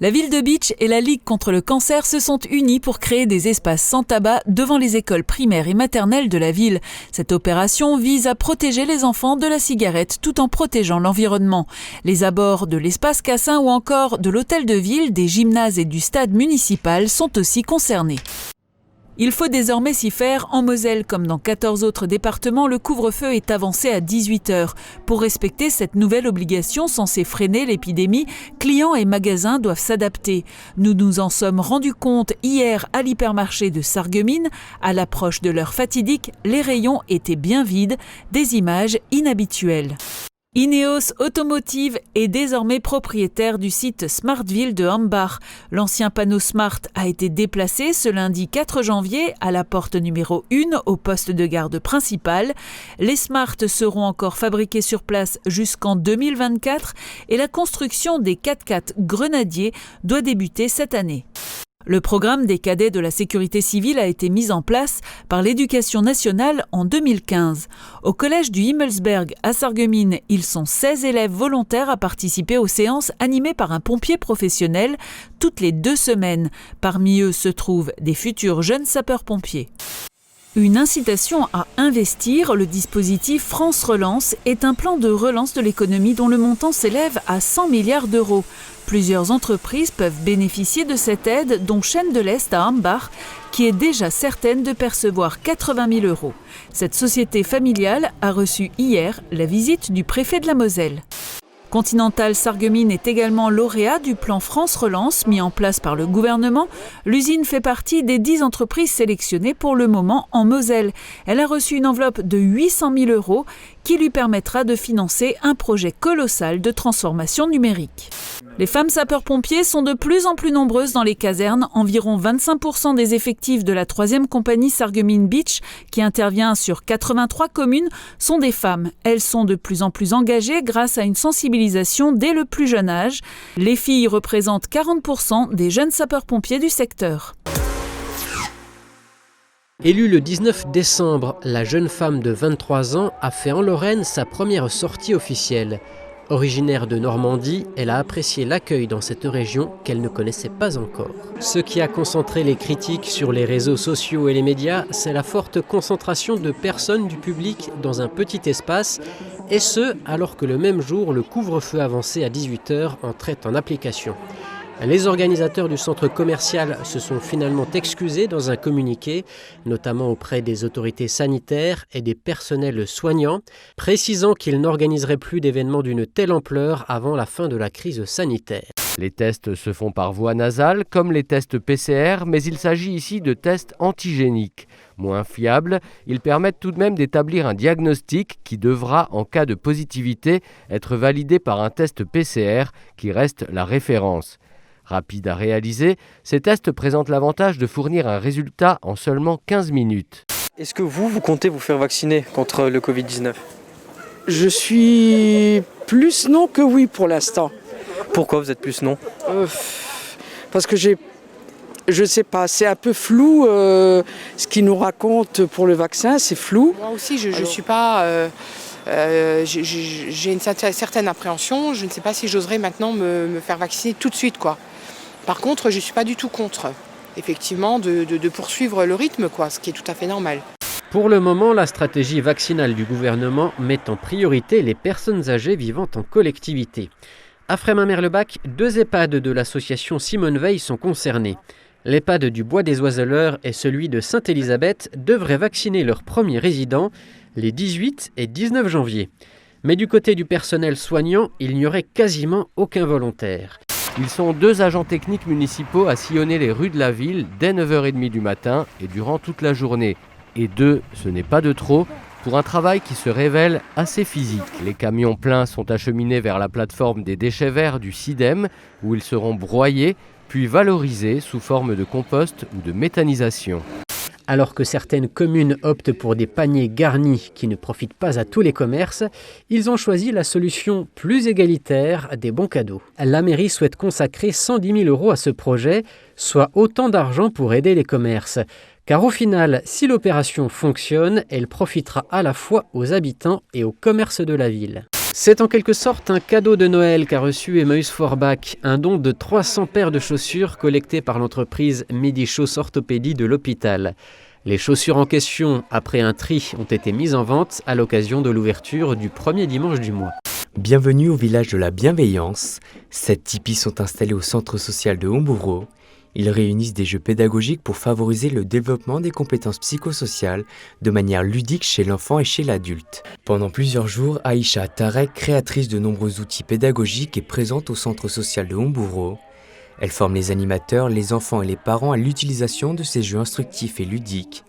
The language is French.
La ville de Bitche et la Ligue contre le cancer se sont unis pour créer des espaces sans tabac devant les écoles primaires et maternelles de la ville. Cette opération vise à protéger les enfants de la cigarette tout en protégeant l'environnement. Les abords de l'espace Cassin ou encore de l'hôtel de ville, des gymnases et du stade municipal sont aussi concernés. Il faut désormais s'y faire. En Moselle, comme dans 14 autres départements, le couvre-feu est avancé à 18h. Pour respecter cette nouvelle obligation censée freiner l'épidémie, clients et magasins doivent s'adapter. Nous nous en sommes rendus compte hier à l'hypermarché de Sarreguemines. À l'approche de l'heure fatidique, les rayons étaient bien vides, des images inhabituelles. Ineos Automotive est désormais propriétaire du site Smartville de Hambach. L'ancien panneau Smart a été déplacé ce lundi 4 janvier à la porte numéro 1 au poste de garde principal. Les Smart seront encore fabriqués sur place jusqu'en 2024 et la construction des 4x4 Grenadier doit débuter cette année. Le programme des cadets de la sécurité civile a été mis en place par l'Éducation nationale en 2015. Au collège du Himmelsberg à Sarreguemines, ils sont 16 élèves volontaires à participer aux séances animées par un pompier professionnel toutes les 2 semaines. Parmi eux se trouvent des futurs jeunes sapeurs-pompiers. Une incitation à investir, le dispositif France Relance est un plan de relance de l'économie dont le montant s'élève à 100 milliards d'euros. Plusieurs entreprises peuvent bénéficier de cette aide, dont Chaîne de l'Est à Hambach, qui est déjà certaine de percevoir 80 000 euros. Cette société familiale a reçu hier la visite du préfet de la Moselle. Continental Sarreguemines est également lauréat du plan France Relance mis en place par le gouvernement. L'usine fait partie des 10 entreprises sélectionnées pour le moment en Moselle. Elle a reçu une enveloppe de 800 000 euros qui lui permettra de financer un projet colossal de transformation numérique. Les femmes sapeurs-pompiers sont de plus en plus nombreuses dans les casernes. Environ 25% des effectifs de la 3e compagnie Sarreguemines Bitche, qui intervient sur 83 communes, sont des femmes. Elles sont de plus en plus engagées grâce à une sensibilisation dès le plus jeune âge. Les filles représentent 40% des jeunes sapeurs-pompiers du secteur. Élue le 19 décembre, la jeune femme de 23 ans a fait en Lorraine sa première sortie officielle. Originaire de Normandie, elle a apprécié l'accueil dans cette région qu'elle ne connaissait pas encore. Ce qui a concentré les critiques sur les réseaux sociaux et les médias, c'est la forte concentration de personnes du public dans un petit espace, et ce, alors que le même jour, le couvre-feu avancé à 18h entrait en application. Les organisateurs du centre commercial se sont finalement excusés dans un communiqué, notamment auprès des autorités sanitaires et des personnels soignants, précisant qu'ils n'organiseraient plus d'événements d'une telle ampleur avant la fin de la crise sanitaire. Les tests se font par voie nasale, comme les tests PCR, mais il s'agit ici de tests antigéniques. Moins fiables, ils permettent tout de même d'établir un diagnostic qui devra, en cas de positivité, être validé par un test PCR qui reste la référence. Rapide à réaliser, ces tests présentent l'avantage de fournir un résultat en seulement 15 minutes. Est-ce que vous comptez vous faire vacciner contre le Covid-19 ? Je suis plus non que oui pour l'instant. Pourquoi vous êtes plus non ? Parce que je sais pas, c'est un peu flou ce qu'ils nous racontent pour le vaccin, c'est flou. Moi aussi, je suis pas... j'ai une certaine appréhension. Je ne sais pas si j'oserais maintenant me faire vacciner tout de suite, quoi. Par contre, je ne suis pas du tout contre, effectivement, de poursuivre le rythme, quoi, ce qui est tout à fait normal. Pour le moment, la stratégie vaccinale du gouvernement met en priorité les personnes âgées vivant en collectivité. À Frémin-Merlebach, 2 EHPAD de l'association Simone Veil sont concernés. L'EHPAD du Bois des Oiseleurs et celui de Sainte-Élisabeth devraient vacciner leurs premiers résidents les 18 et 19 janvier. Mais du côté du personnel soignant, il n'y aurait quasiment aucun volontaire. Ils sont 2 agents techniques municipaux à sillonner les rues de la ville dès 9h30 du matin et durant toute la journée. Et 2, ce n'est pas de trop, pour un travail qui se révèle assez physique. Les camions pleins sont acheminés vers la plateforme des déchets verts du SIDEM, où ils seront broyés, puis valorisés sous forme de compost ou de méthanisation. Alors que certaines communes optent pour des paniers garnis qui ne profitent pas à tous les commerces, ils ont choisi la solution plus égalitaire des bons cadeaux. La mairie souhaite consacrer 110 000 € à ce projet, soit autant d'argent pour aider les commerces. Car au final, si l'opération fonctionne, elle profitera à la fois aux habitants et au commerce de la ville. C'est en quelque sorte un cadeau de Noël qu'a reçu Emmaüs Forbach, un don de 300 paires de chaussures collectées par l'entreprise Midi Chausse Orthopédie de l'hôpital. Les chaussures en question, après un tri, ont été mises en vente à l'occasion de l'ouverture du premier dimanche du mois. Bienvenue au village de la bienveillance. 7 tipis sont installés au centre social de Homboureau. Ils réunissent des jeux pédagogiques pour favoriser le développement des compétences psychosociales de manière ludique chez l'enfant et chez l'adulte. Pendant plusieurs jours, Aïcha Tarek, créatrice de nombreux outils pédagogiques, est présente au centre social de Homboureau. Elle forme les animateurs, les enfants et les parents à l'utilisation de ces jeux instructifs et ludiques.